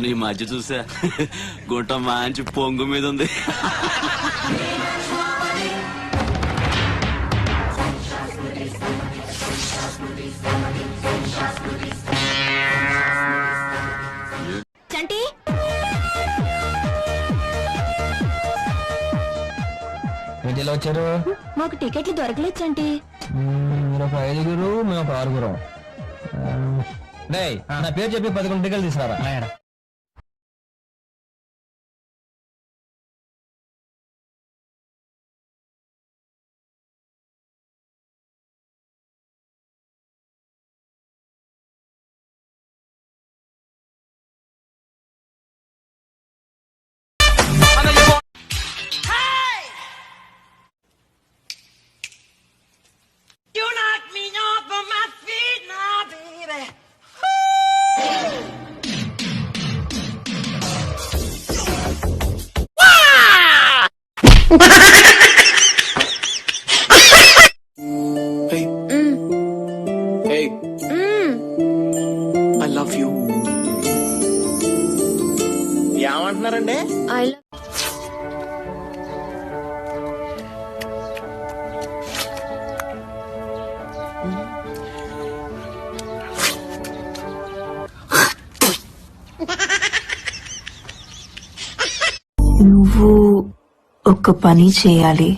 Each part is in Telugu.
మొన్న ఈ మధ్య చూసా గుంట మంచి పొంగు మీద ఉంది. చంటి వీటిలో వచ్చారు. మాకు టికెట్లు దొరకలేదు చంటి. మీరు ఒక 5గురు, మేము ఒక 6గురం. నా పేరు చెప్పి 11 టికెట్లు తీసుకురా. Hey. Hey. I love you. ఏమంటున్నారండి? నువ్వు ఒక పని చేయాలి.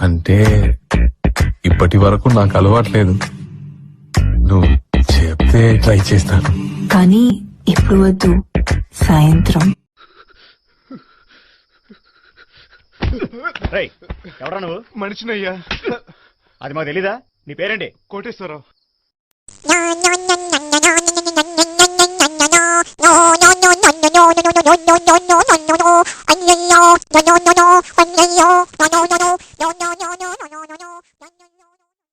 అంటే ఇప్పటి వరకు నాకు అలవాట్లేదు. నువ్వు చెప్తే ట్రై చేస్తాను. కానీ ఇప్పుడు వద్దు, సాయంత్రం. ఎవరా నువ్వు? మనిషినయ్యా. అది మాకు తెలీదా? నీ పేరేంటి? కోటేశ్వరరావు. no